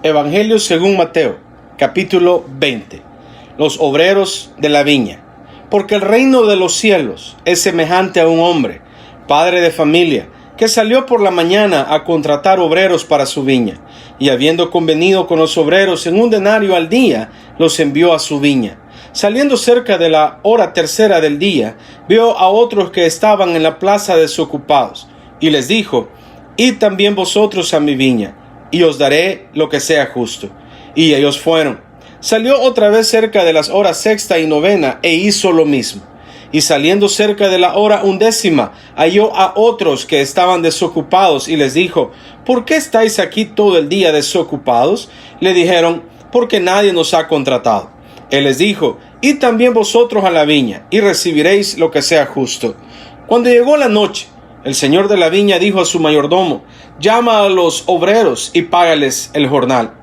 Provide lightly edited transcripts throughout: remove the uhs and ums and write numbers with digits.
Evangelio según Mateo, capítulo 20. Los obreros de la viña. Porque el reino de los cielos es semejante a un hombre, padre de familia, que salió por la mañana a contratar obreros para su viña, y habiendo convenido con los obreros en 1 denario al día, los envió a su viña. Saliendo cerca de la hora tercera del día, vio a otros que estaban en la plaza desocupados, y les dijo: Id también vosotros a mi viña, y os daré lo que sea justo. Y ellos fueron. Salió otra vez cerca de las horas sexta y novena, e hizo lo mismo. Y saliendo cerca de la hora 11, halló a otros que estaban desocupados, y les dijo: ¿Por qué estáis aquí todo el día desocupados? Le dijeron: porque nadie nos ha contratado. Él les dijo: Id también vosotros a la viña, y recibiréis lo que sea justo. Cuando llegó la noche, el señor de la viña dijo a su mayordomo: llama a los obreros y págales el jornal,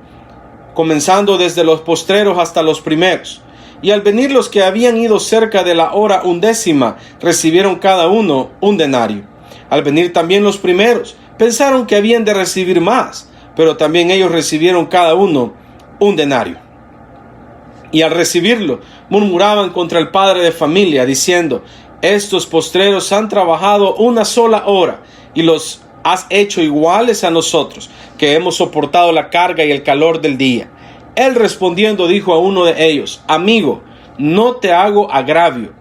comenzando desde los postreros hasta los primeros. Y al venir los que habían ido cerca de la hora 11, recibieron cada uno 1 denario. Al venir también los primeros, pensaron que habían de recibir más, pero también ellos recibieron cada uno 1 denario. Y al recibirlo, murmuraban contra el padre de familia, diciendo: estos postreros han trabajado 1 sola hora, y los has hecho iguales a nosotros, que hemos soportado la carga y el calor del día. Él respondiendo dijo a uno de ellos: amigo, no te hago agravio.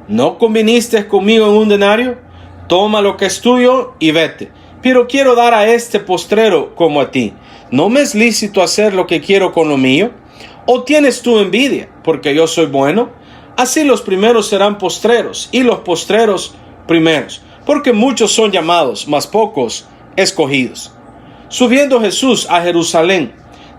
¿No conviniste conmigo en 1 denario? Toma lo que es tuyo y vete. Pero quiero dar a este postrero como a ti. ¿No me es lícito hacer lo que quiero con lo mío? ¿O tienes tú envidia, porque yo soy bueno? Así los primeros serán postreros, y los postreros primeros, porque muchos son llamados, mas pocos escogidos. Subiendo Jesús a Jerusalén,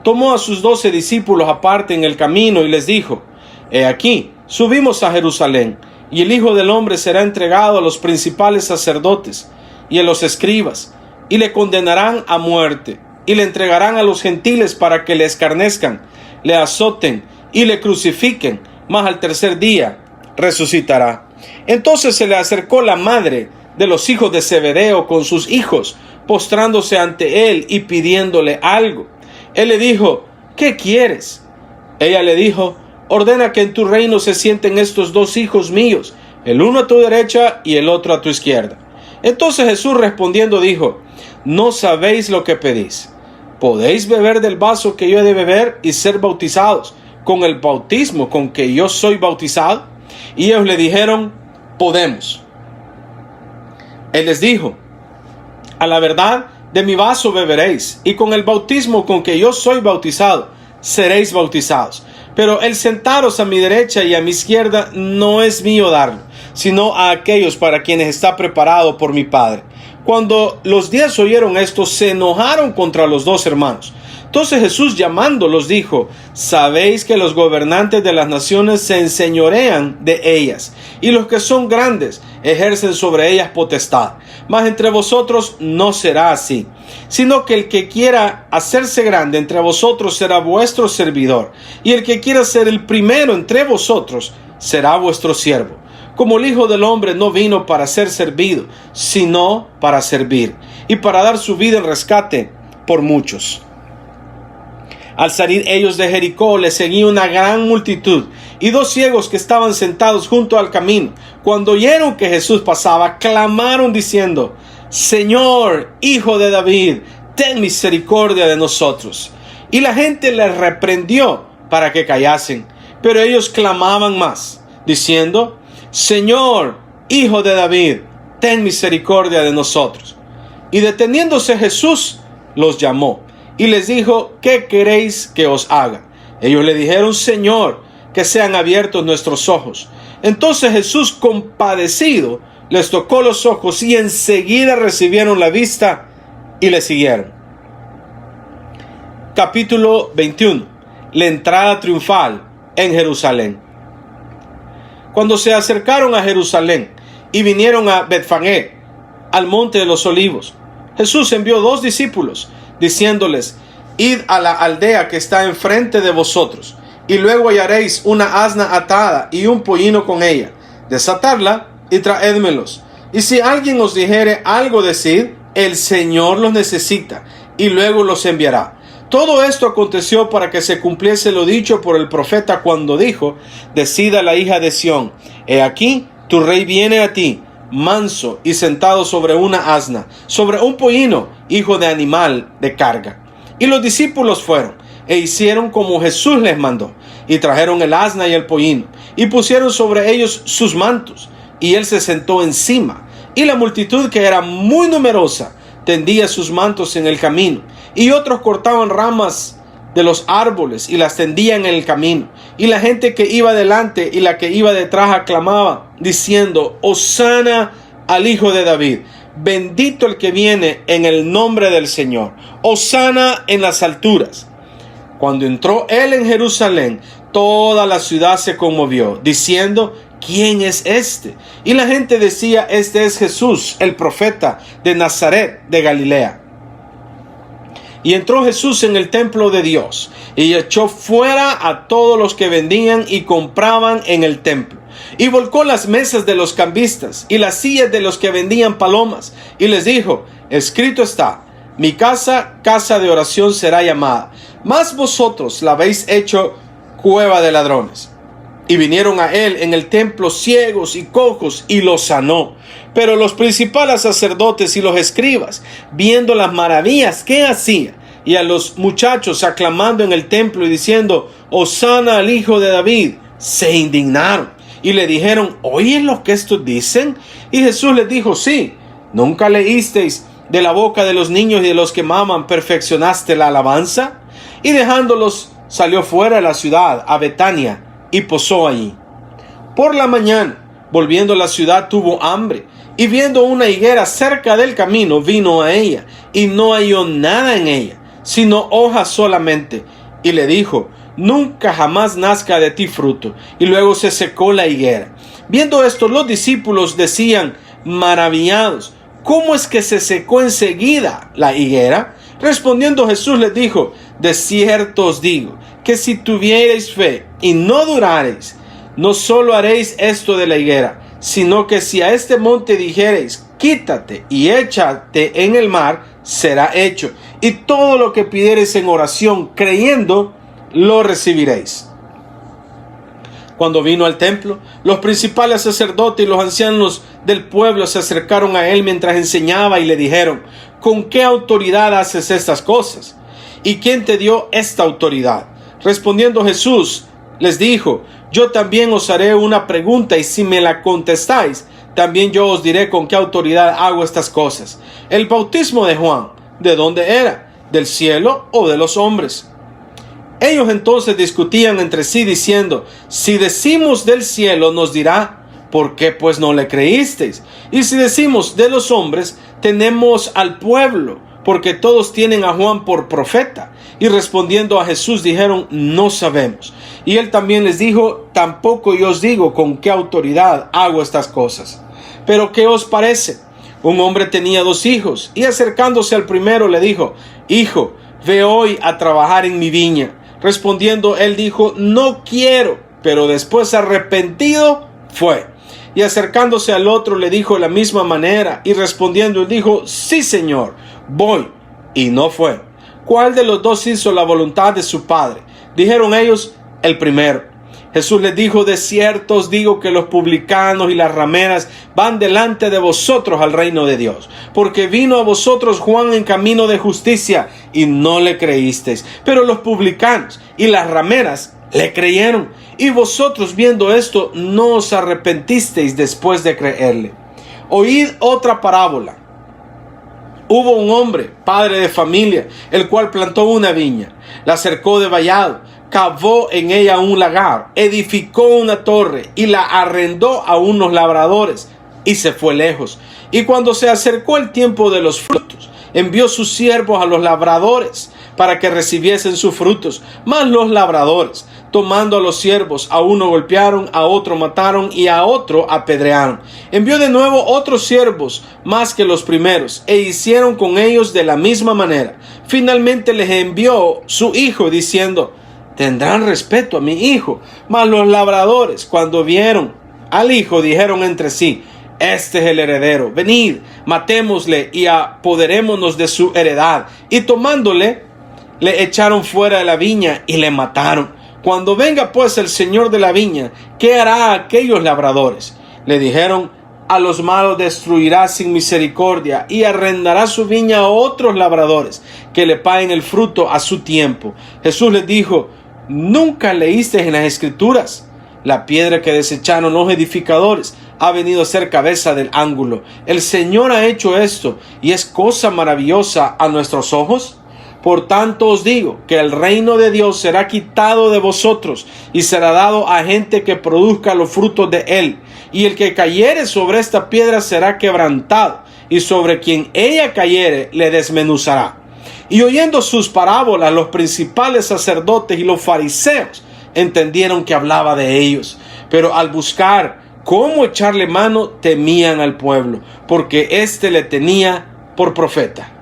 tomó a sus 12 discípulos aparte en el camino y les dijo: He aquí, subimos a Jerusalén, y el Hijo del Hombre será entregado a los principales sacerdotes y a los escribas, y le condenarán a muerte, y le entregarán a los gentiles para que le escarnezcan, le azoten y le crucifiquen, mas al tercer día resucitará. Entonces se le acercó la madre de los hijos de Zebedeo con sus hijos, postrándose ante él y pidiéndole algo. Él le dijo: ¿qué quieres? Ella le dijo: ordena que en tu reino se sienten estos 2 hijos míos, el uno a tu derecha y el otro a tu izquierda. Entonces Jesús respondiendo dijo: no sabéis lo que pedís. ¿Podéis beber del vaso que yo he de beber y ser bautizados con el bautismo con que yo soy bautizado? Y ellos le dijeron: podemos. Él les dijo: a la verdad, de mi vaso beberéis, y con el bautismo con que yo soy bautizado seréis bautizados. Pero el sentaros a mi derecha y a mi izquierda no es mío darlo, sino a aquellos para quienes está preparado por mi Padre. Cuando los 10 oyeron esto, se enojaron contra los 2 hermanos. Entonces Jesús, llamándolos, dijo: sabéis que los gobernantes de las naciones se enseñorean de ellas, y los que son grandes ejercen sobre ellas potestad. Mas entre vosotros no será así, sino que el que quiera hacerse grande entre vosotros será vuestro servidor, y el que quiera ser el primero entre vosotros será vuestro siervo. Como el Hijo del Hombre no vino para ser servido, sino para servir, y para dar su vida en rescate por muchos. Al salir ellos de Jericó, les seguía una gran multitud, y 2 ciegos que estaban sentados junto al camino, cuando oyeron que Jesús pasaba, clamaron diciendo: Señor, Hijo de David, ten misericordia de nosotros. Y la gente les reprendió para que callasen, pero ellos clamaban más, diciendo: Señor, Hijo de David, ten misericordia de nosotros. Y deteniéndose Jesús, los llamó y les dijo: ¿qué queréis que os haga? Ellos le dijeron: Señor, que sean abiertos nuestros ojos. Entonces Jesús, compadecido, les tocó los ojos, y enseguida recibieron la vista y le siguieron. Capítulo 21. La entrada triunfal en Jerusalén. Cuando se acercaron a Jerusalén y vinieron a Betfagé, al monte de los olivos, Jesús envió 2 discípulos, diciéndoles: id a la aldea que está enfrente de vosotros, y luego hallaréis una asna atada y un pollino con ella. Desatadla y traédmelos. Y si alguien os dijere algo, decid: el Señor los necesita, y luego los enviará. Todo esto aconteció para que se cumpliese lo dicho por el profeta cuando dijo: decida la hija de Sión, he aquí, tu rey viene a ti, manso y sentado sobre una asna, sobre un pollino, hijo de animal de carga. Y los discípulos fueron, e hicieron como Jesús les mandó, y trajeron el asna y el pollino, y pusieron sobre ellos sus mantos, y él se sentó encima. Y la multitud, que era muy numerosa, tendía sus mantos en el camino, y otros cortaban ramas de los árboles y las tendían en el camino. Y la gente que iba delante y la que iba detrás aclamaba, diciendo: Hosana al Hijo de David, bendito el que viene en el nombre del Señor, Hosana en las alturas. Cuando entró él en Jerusalén, toda la ciudad se conmovió, diciendo: ¿quién es este? Y la gente decía: este es Jesús, el profeta de Nazaret de Galilea. Y entró Jesús en el templo de Dios, y echó fuera a todos los que vendían y compraban en el templo, y volcó las mesas de los cambistas y las sillas de los que vendían palomas, y les dijo: escrito está, mi casa, casa de oración será llamada, mas vosotros la habéis hecho cueva de ladrones. Y vinieron a él en el templo ciegos y cojos, y los sanó. Pero los principales sacerdotes y los escribas, viendo las maravillas que hacía, y a los muchachos aclamando en el templo y diciendo: Hosana al Hijo de David, se indignaron y le dijeron: ¿oyes lo que estos dicen? Y Jesús les dijo: sí, ¿nunca leísteis de la boca de los niños y de los que maman perfeccionaste la alabanza? Y dejándolos salió fuera de la ciudad a Betania y posó allí. Por la mañana, volviendo a la ciudad, tuvo hambre, y viendo una higuera cerca del camino, vino a ella, y no halló nada en ella, sino hojas solamente, y le dijo: nunca jamás nazca de ti fruto. Y luego se secó la higuera. Viendo esto, los discípulos decían, maravillados: ¿cómo es que se secó enseguida la higuera? Respondiendo Jesús les dijo: de cierto os digo, que si tuviereis fe y no durareis, no solo haréis esto de la higuera, sino que si a este monte dijereis: quítate y échate en el mar, será hecho. Y todo lo que pidiereis en oración, creyendo, lo recibiréis. Cuando vino al templo, los principales sacerdotes y los ancianos del pueblo se acercaron a él mientras enseñaba y le dijeron: ¿con qué autoridad haces estas cosas? ¿Y quién te dio esta autoridad? Respondiendo Jesús, les dijo: yo también os haré una pregunta, y si me la contestáis, también yo os diré con qué autoridad hago estas cosas. El bautismo de Juan, ¿de dónde era? ¿Del cielo o de los hombres? Ellos entonces discutían entre sí diciendo: si decimos del cielo, nos dirá: ¿por qué pues no le creísteis? Y si decimos de los hombres, tenemos al pueblo, porque todos tienen a Juan por profeta. Y respondiendo a Jesús dijeron: no sabemos. Y él también les dijo: tampoco yo os digo con qué autoridad hago estas cosas. Pero ¿qué os parece? Un hombre tenía 2 hijos, y acercándose al primero le dijo: hijo, ve hoy a trabajar en mi viña. Respondiendo él dijo: no quiero. Pero después, arrepentido, fue. Y acercándose al otro le dijo de la misma manera, y respondiendo él dijo: sí, Señor, voy. Y no fue. ¿Cuál de los 2 hizo la voluntad de su padre? Dijeron ellos: el primero. Jesús les dijo: de cierto os digo que los publicanos y las rameras van delante de vosotros al reino de Dios. Porque vino a vosotros Juan en camino de justicia, y no le creísteis. Pero los publicanos y las rameras le creyeron. Y vosotros, viendo esto, no os arrepentisteis después de creerle. Oíd otra parábola. Hubo un hombre, padre de familia, el cual plantó una viña, la cercó de vallado, cavó en ella un lagar, edificó una torre y la arrendó a unos labradores, y se fue lejos. Y cuando se acercó el tiempo de los frutos, envió sus siervos a los labradores para que recibiesen sus frutos. Mas los labradores, tomando a los siervos, a uno golpearon, a otro mataron y a otro apedrearon. Envió de nuevo otros siervos más que los primeros, e hicieron con ellos de la misma manera. Finalmente les envió su hijo, diciendo: tendrán respeto a mi hijo. Mas los labradores, cuando vieron al hijo, dijeron entre sí: este es el heredero, venid, matémosle y apoderémonos de su heredad. Y tomándole, le echaron fuera de la viña y le mataron. Cuando venga pues el señor de la viña, ¿qué hará a aquellos labradores? Le dijeron: a los malos destruirá sin misericordia y arrendará su viña a otros labradores que le paguen el fruto a su tiempo. Jesús les dijo: ¿nunca leísteis en las Escrituras? La piedra que desecharon los edificadores ha venido a ser cabeza del ángulo. El Señor ha hecho esto, y es cosa maravillosa a nuestros ojos. Por tanto os digo que el reino de Dios será quitado de vosotros y será dado a gente que produzca los frutos de él. Y el que cayere sobre esta piedra será quebrantado, y sobre quien ella cayere le desmenuzará. Y oyendo sus parábolas, los principales sacerdotes y los fariseos entendieron que hablaba de ellos, pero al buscar cómo echarle mano, temían al pueblo, porque éste le tenía por profeta.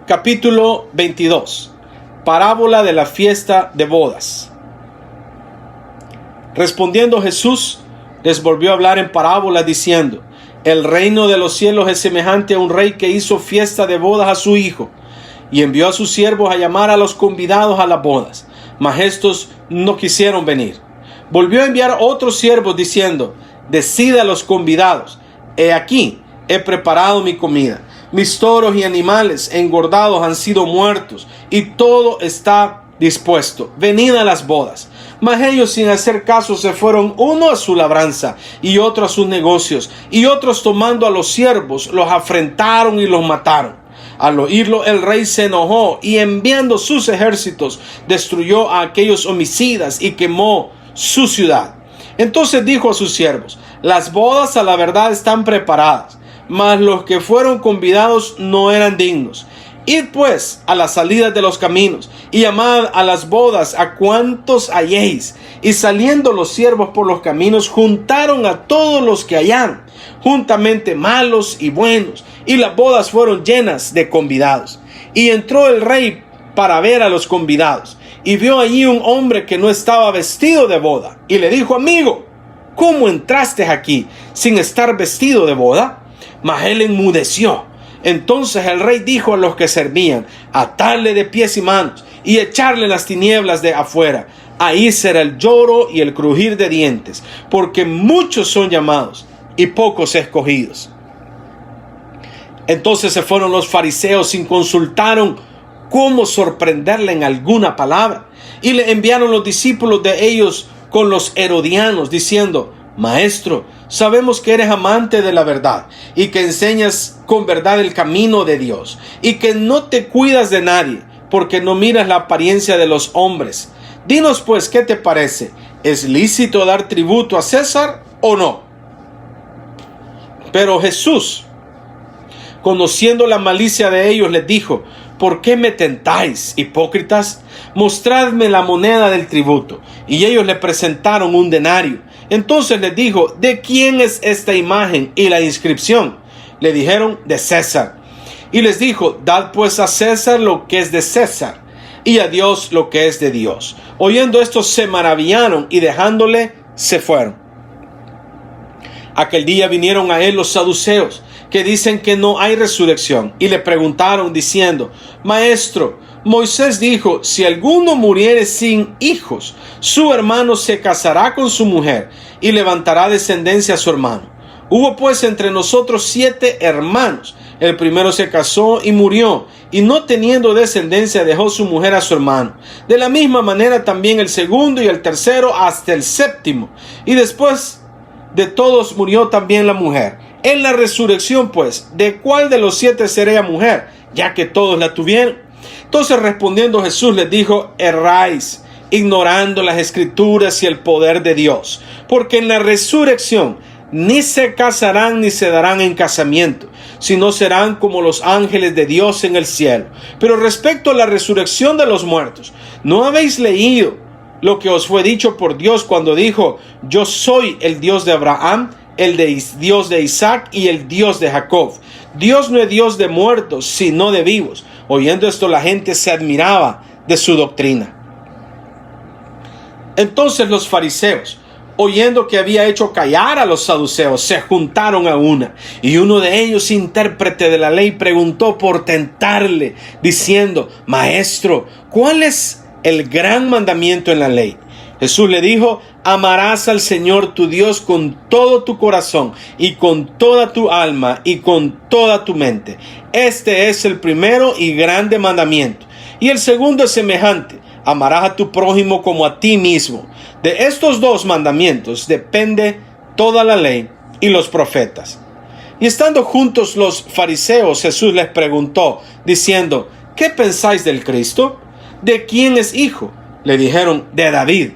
Capítulo 22. Parábola de la fiesta de bodas. Respondiendo Jesús, les volvió a hablar en parábolas diciendo: el reino de los cielos es semejante a un rey que hizo fiesta de bodas a su hijo, y envió a sus siervos a llamar a los convidados a las bodas, mas estos no quisieron venir. Volvió a enviar otros siervos diciendo: decid a los convidados: he aquí, he preparado mi comida. Mis toros y animales engordados han sido muertos, y todo está dispuesto. Venid a las bodas. Mas ellos, sin hacer caso, se fueron, uno a su labranza y otro a sus negocios, y otros, tomando a los siervos, los afrentaron y los mataron. Al oírlo, el rey se enojó, y enviando sus ejércitos, destruyó a aquellos homicidas y quemó su ciudad. Entonces dijo a sus siervos: las bodas a la verdad están preparadas, mas los que fueron convidados no eran dignos. Id pues a las salidas de los caminos, y llamad a las bodas a cuantos halléis. Y saliendo los siervos por los caminos, juntaron a todos los que hallaron, juntamente malos y buenos, y las bodas fueron llenas de convidados. Y entró el rey para ver a los convidados, y vio allí un hombre que no estaba vestido de boda, y le dijo: amigo, ¿cómo entraste aquí sin estar vestido de boda? Mas él enmudeció. Entonces el rey dijo a los que servían: atarle de pies y manos y echarle en las tinieblas de afuera. Ahí será el lloro y el crujir de dientes, porque muchos son llamados y pocos escogidos. Entonces se fueron los fariseos y consultaron cómo sorprenderle en alguna palabra, y le enviaron los discípulos de ellos con los herodianos, diciendo: Maestro, sabemos que eres amante de la verdad y que enseñas con verdad el camino de Dios, y que no te cuidas de nadie, porque no miras la apariencia de los hombres. Dinos pues, ¿qué te parece? ¿Es lícito dar tributo a César o no? Pero Jesús, conociendo la malicia de ellos, les dijo: ¿por qué me tentáis, hipócritas? Mostradme la moneda del tributo. Y ellos le presentaron un denario. Entonces les dijo: ¿de quién es esta imagen y la inscripción? Le dijeron: de César. Y les dijo: dad pues a César lo que es de César, y a Dios lo que es de Dios. Oyendo esto se maravillaron, y dejándole se fueron. Aquel día vinieron a él los saduceos, que dicen que no hay resurrección, y le preguntaron diciendo: Maestro, Moisés dijo: si alguno muriere sin hijos, su hermano se casará con su mujer y levantará descendencia a su hermano. Hubo pues entre nosotros 7 hermanos. El primero se casó y murió, y no teniendo descendencia dejó su mujer a su hermano. De la misma manera también el segundo y el tercero hasta el séptimo. Y después de todos murió también la mujer. En la resurrección pues, ¿de cuál de los 7 sería mujer, ya que todos la tuvieron? Entonces respondiendo Jesús les dijo: erráis, ignorando las escrituras y el poder de Dios, porque en la resurrección ni se casarán ni se darán en casamiento, sino serán como los ángeles de Dios en el cielo. Pero respecto a la resurrección de los muertos, ¿no habéis leído lo que os fue dicho por Dios cuando dijo: yo soy el Dios de Abraham, el Dios de Isaac y el Dios de Jacob? Dios no es Dios de muertos, sino de vivos. Oyendo esto, la gente se admiraba de su doctrina. Entonces los fariseos, oyendo que había hecho callar a los saduceos, se juntaron a una. Y uno de ellos, intérprete de la ley, preguntó por tentarle, diciendo: Maestro, ¿cuál es el gran mandamiento en la ley? Jesús le dijo: amarás al Señor tu Dios con todo tu corazón y con toda tu alma y con toda tu mente. Este es el primero y grande mandamiento. Y el segundo es semejante: amarás a tu prójimo como a ti mismo. De estos dos mandamientos depende toda la ley y los profetas. Y estando juntos los fariseos, Jesús les preguntó, diciendo: ¿qué pensáis del Cristo? ¿De quién es hijo? Le dijeron: de David.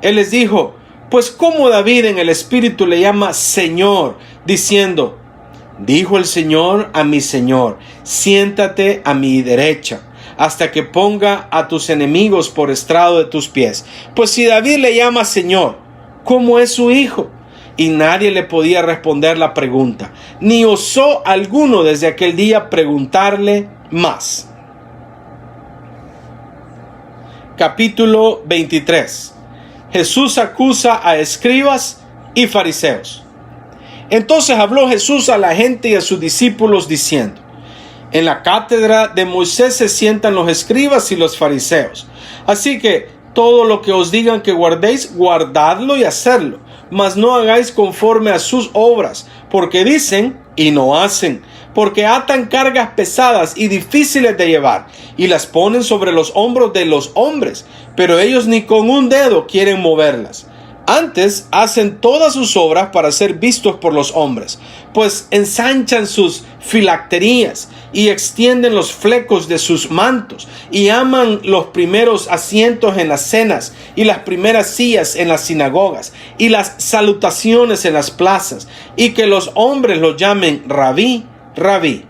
Él les dijo: pues ¿cómo David en el Espíritu le llama Señor, diciendo: dijo el Señor a mi Señor, siéntate a mi derecha, hasta que ponga a tus enemigos por estrado de tus pies? Pues si David le llama Señor, ¿cómo es su hijo? Y nadie le podía responder la pregunta, ni osó alguno desde aquel día preguntarle más. Capítulo 23. Jesús acusa a escribas y fariseos. Entonces habló Jesús a la gente y a sus discípulos diciendo: en la cátedra de Moisés se sientan los escribas y los fariseos. Así que todo lo que os digan que guardéis, guardadlo y hacedlo, mas no hagáis conforme a sus obras, porque dicen y no hacen, porque atan cargas pesadas y difíciles de llevar, y las ponen sobre los hombros de los hombres, pero ellos ni con un dedo quieren moverlas. Antes hacen todas sus obras para ser vistos por los hombres, pues ensanchan sus filacterías y extienden los flecos de sus mantos, y aman los primeros asientos en las cenas y las primeras sillas en las sinagogas y las salutaciones en las plazas, y que los hombres los llamen rabí, rabí.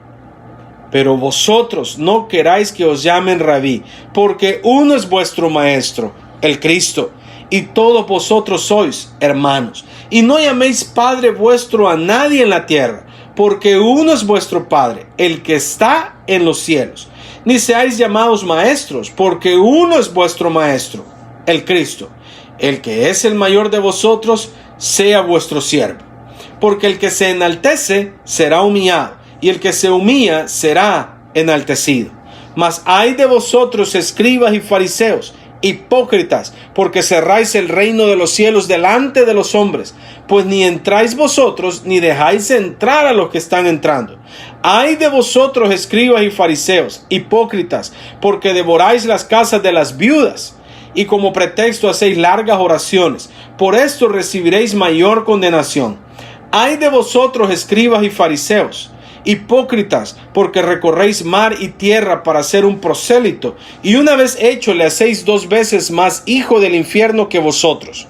Pero vosotros no queráis que os llamen rabí, porque uno es vuestro maestro, el Cristo, y todos vosotros sois hermanos. Y no llaméis Padre vuestro a nadie en la tierra, porque uno es vuestro Padre, el que está en los cielos. Ni seáis llamados maestros, porque uno es vuestro Maestro, el Cristo. El que es el mayor de vosotros, sea vuestro siervo. Porque el que se enaltece será humillado, y el que se humilla será enaltecido. Mas ay de vosotros, escribas y fariseos, hipócritas, porque cerráis el reino de los cielos delante de los hombres, pues ni entráis vosotros, ni dejáis entrar a los que están entrando. Ay de vosotros, escribas y fariseos, hipócritas, porque devoráis las casas de las viudas, y como pretexto hacéis largas oraciones. Por esto recibiréis mayor condenación. Ay de vosotros, escribas y fariseos, hipócritas, porque recorréis mar y tierra para ser un prosélito, y una vez hecho le hacéis 2 veces más hijo del infierno que vosotros.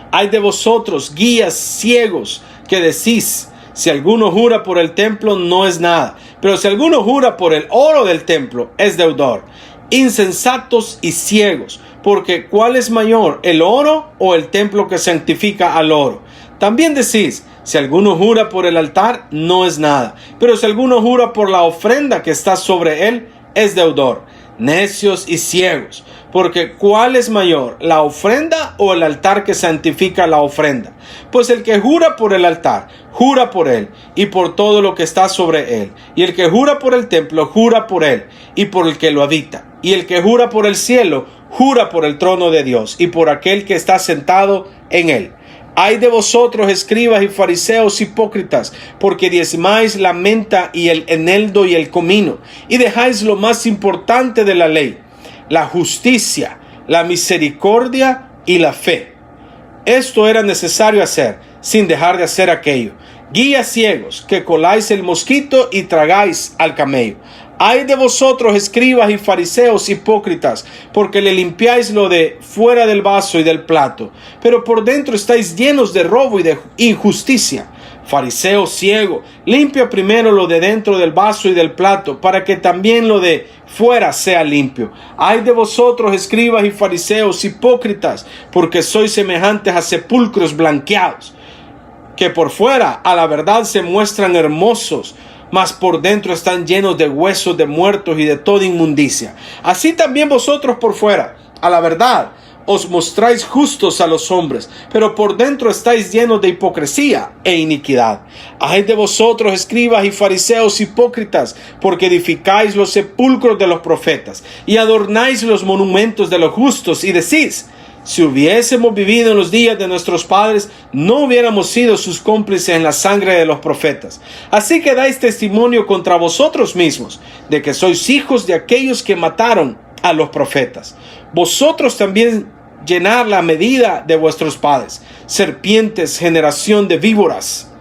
Ay de vosotros, guías ciegos, que decís: si alguno jura por el templo, no es nada, pero si alguno jura por el oro del templo, es deudor. Insensatos y ciegos, porque ¿cuál es mayor, el oro o el templo que santifica al oro? También decís: si alguno jura por el altar, no es nada, pero si alguno jura por la ofrenda que está sobre él, es deudor. Necios y ciegos, porque ¿cuál es mayor, la ofrenda o el altar que santifica la ofrenda? Pues el que jura por el altar, jura por él y por todo lo que está sobre él. Y el que jura por el templo, jura por él y por el que lo habita. Y el que jura por el cielo, jura por el trono de Dios y por aquel que está sentado en él. Ay de vosotros, escribas y fariseos hipócritas, porque diezmáis la menta y el eneldo y el comino, y dejáis lo más importante de la ley, la justicia, la misericordia y la fe. Esto era necesario hacer, sin dejar de hacer aquello. Guías ciegos, que coláis el mosquito y tragáis al camello. Ay de vosotros, escribas y fariseos hipócritas, porque le limpiáis lo de fuera del vaso y del plato, pero por dentro estáis llenos de robo y de injusticia. Fariseo ciego, limpia primero lo de dentro del vaso y del plato, para que también lo de fuera sea limpio. Ay de vosotros, escribas y fariseos hipócritas, porque sois semejantes a sepulcros blanqueados, que por fuera a la verdad se muestran hermosos, mas por dentro están llenos de huesos de muertos y de toda inmundicia. Así también vosotros por fuera, a la verdad, os mostráis justos a los hombres, pero por dentro estáis llenos de hipocresía e iniquidad. Ay de vosotros, escribas y fariseos hipócritas, porque edificáis los sepulcros de los profetas y adornáis los monumentos de los justos, y decís: si hubiésemos vivido en los días de nuestros padres, no hubiéramos sido sus cómplices en la sangre de los profetas. Así que dais testimonio contra vosotros mismos, de que sois hijos de aquellos que mataron a los profetas. Vosotros también llenad la medida de vuestros padres, serpientes, generación de víboras.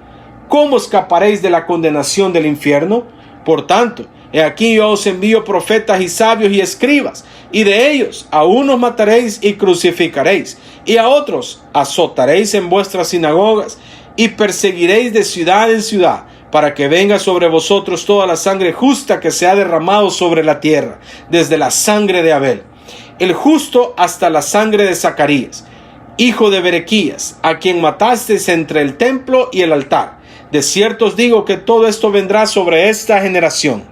¿Cómo escaparéis de la condenación del infierno? Por tanto, he aquí yo os envío profetas y sabios y escribas, y de ellos a unos mataréis y crucificaréis, y a otros azotaréis en vuestras sinagogas, y perseguiréis de ciudad en ciudad, para que venga sobre vosotros toda la sangre justa que se ha derramado sobre la tierra, desde la sangre de Abel, el justo, hasta la sangre de Zacarías, hijo de Berequías, a quien matasteis entre el templo y el altar. De cierto os digo que todo esto vendrá sobre esta generación.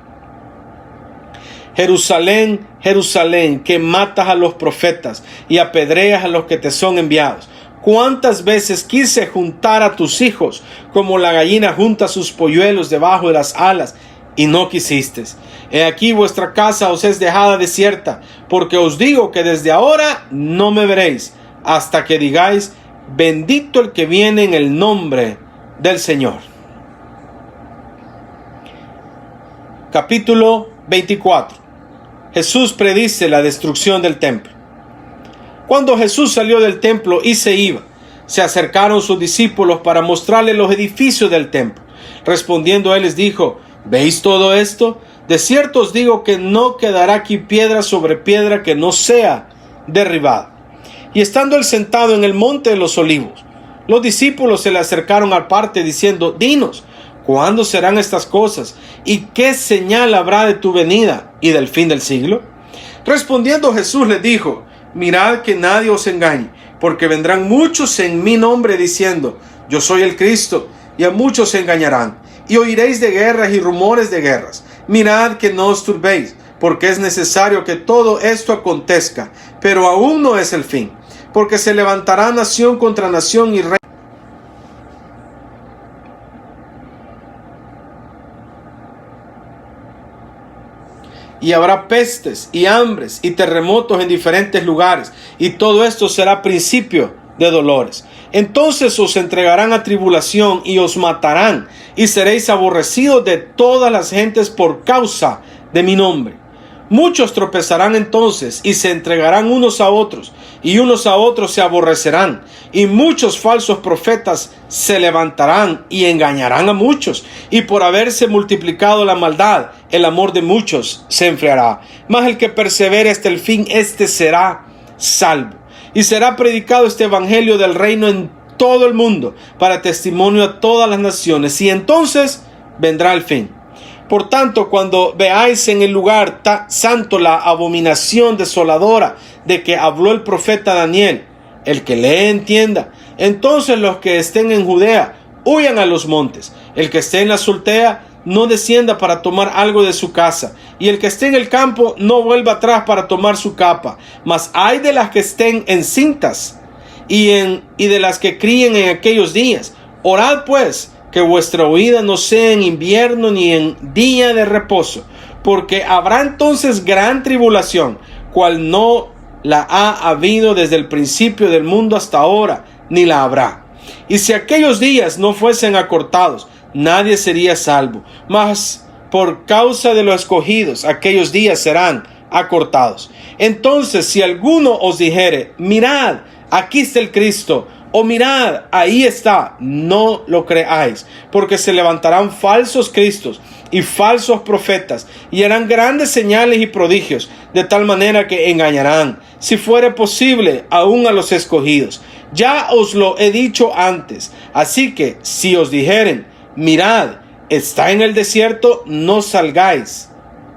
Jerusalén, Jerusalén, que matas a los profetas y apedreas a los que te son enviados. ¿Cuántas veces quise juntar a tus hijos como la gallina junta sus polluelos debajo de las alas, y no quisistes? He aquí vuestra casa os es dejada desierta, porque os digo que desde ahora no me veréis, hasta que digáis: bendito el que viene en el nombre del Señor. Capítulo 24. Jesús predice la destrucción del templo. Cuando Jesús salió del templo y se iba, se acercaron sus discípulos para mostrarle los edificios del templo. Respondiendo él les dijo: ¿veis todo esto? De cierto os digo que no quedará aquí piedra sobre piedra que no sea derribada. Y estando él sentado en el monte de los olivos, los discípulos se le acercaron aparte diciendo: dinos, ¿cuándo serán estas cosas? ¿Y qué señal habrá de tu venida y del fin del siglo? Respondiendo Jesús les dijo: mirad que nadie os engañe, porque vendrán muchos en mi nombre diciendo: yo soy el Cristo, y a muchos se engañarán. Y oiréis de guerras y rumores de guerras. Mirad que no os turbéis, porque es necesario que todo esto acontezca, pero aún no es el fin, porque se levantará nación contra nación y rey. Y habrá pestes y hambres y terremotos en diferentes lugares, y todo esto será principio de dolores. Entonces os entregarán a tribulación y os matarán, y seréis aborrecidos de todas las gentes por causa de mi nombre. Muchos tropezarán entonces y se entregarán unos a otros, y unos a otros se aborrecerán, y muchos falsos profetas se levantarán y engañarán a muchos, y por haberse multiplicado la maldad, el amor de muchos se enfriará. Mas el que persevere hasta el fin, este será salvo. Y será predicado este evangelio del reino en todo el mundo, para testimonio a todas las naciones, y entonces vendrá el fin. Por tanto, cuando veáis en el lugar santo la abominación desoladora de que habló el profeta Daniel, el que lee entienda. Entonces los que estén en Judea huyan a los montes. El que esté en la azotea no descienda para tomar algo de su casa, y el que esté en el campo no vuelva atrás para tomar su capa. Mas ay de las que estén encintas y de las que críen en aquellos días. Orad pues que vuestra huida no sea en invierno ni en día de reposo, porque habrá entonces gran tribulación, cual no la ha habido desde el principio del mundo hasta ahora, ni la habrá. Y si aquellos días no fuesen acortados, nadie sería salvo. Mas por causa de los escogidos, aquellos días serán acortados. Entonces, si alguno os dijere: mirad, aquí está el Cristo, o mirad, ahí está, no lo creáis, porque se levantarán falsos cristos y falsos profetas, y harán grandes señales y prodigios, de tal manera que engañarán, si fuere posible, aún a los escogidos. Ya os lo he dicho antes. Así que si os dijeren: mirad, está en el desierto, no salgáis.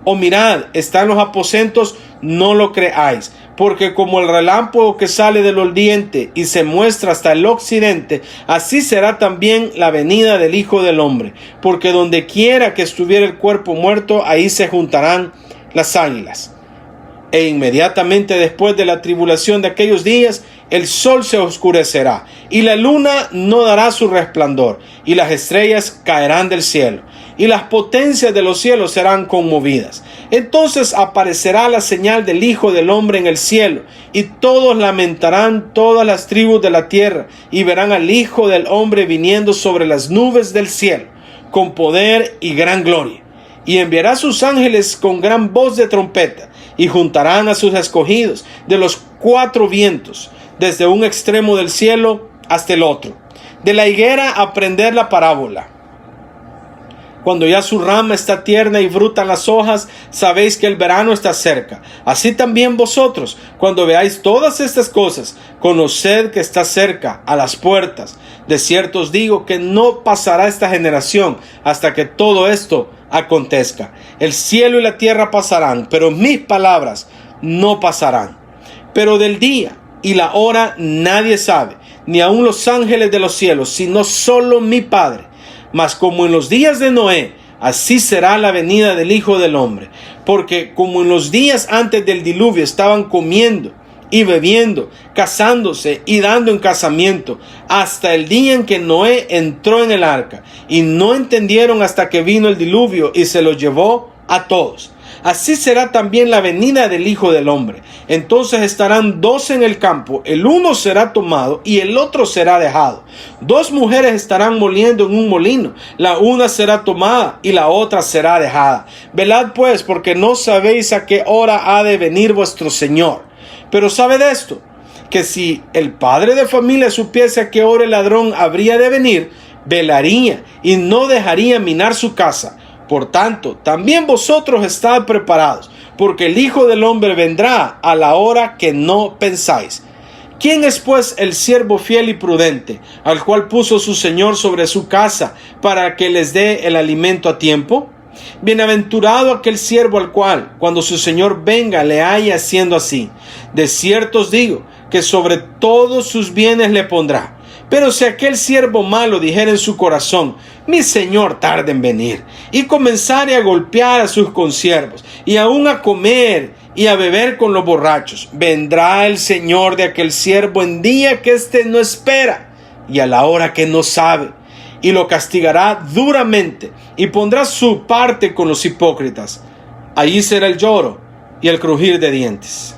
O mirad, está en los aposentos, no lo creáis. Porque como el relámpago que sale del oriente y se muestra hasta el occidente, así será también la venida del Hijo del Hombre. Porque donde quiera que estuviera el cuerpo muerto, ahí se juntarán las águilas. E inmediatamente después de la tribulación de aquellos días, el sol se oscurecerá, y la luna no dará su resplandor, y las estrellas caerán del cielo, y las potencias de los cielos serán conmovidas. Entonces aparecerá la señal del Hijo del Hombre en el cielo, y todos lamentarán, todas las tribus de la tierra, y verán al Hijo del Hombre viniendo sobre las nubes del cielo, con poder y gran gloria. Y enviará sus ángeles con gran voz de trompeta, y juntarán a sus escogidos de los cuatro vientos, desde un extremo del cielo hasta el otro. De la higuera aprender la parábola. Cuando ya su rama está tierna y brotan las hojas, sabéis que el verano está cerca. Así también vosotros, cuando veáis todas estas cosas, conoced que está cerca, a las puertas. De cierto os digo que no pasará esta generación hasta que todo esto acontezca. El cielo y la tierra pasarán, pero mis palabras no pasarán. Pero del día y la hora nadie sabe, ni aun los ángeles de los cielos, sino solo mi Padre. Mas como en los días de Noé, así será la venida del Hijo del Hombre. Porque como en los días antes del diluvio estaban comiendo y bebiendo, casándose y dando en casamiento, hasta el día en que Noé entró en el arca, y no entendieron hasta que vino el diluvio y se los llevó a todos. Así será también la venida del Hijo del Hombre. Entonces estarán dos en el campo, el uno será tomado y el otro será dejado. Dos mujeres estarán moliendo en un molino, la una será tomada y la otra será dejada. Velad pues, porque no sabéis a qué hora ha de venir vuestro Señor. Pero sabed esto, que si el padre de familia supiese a qué hora el ladrón habría de venir, velaría y no dejaría minar su casa. Por tanto, también vosotros estad preparados, porque el Hijo del Hombre vendrá a la hora que no pensáis. ¿Quién es pues el siervo fiel y prudente, al cual puso su Señor sobre su casa, para que les dé el alimento a tiempo? Bienaventurado aquel siervo al cual, cuando su Señor venga, le haya haciendo así. De cierto os digo, que sobre todos sus bienes le pondrá. Pero si aquel siervo malo dijera en su corazón, mi señor tarda en venir, y comenzare a golpear a sus consiervos, y aún a comer y a beber con los borrachos, vendrá el señor de aquel siervo en día que éste no espera, y a la hora que no sabe, y lo castigará duramente, y pondrá su parte con los hipócritas. Allí será el lloro y el crujir de dientes.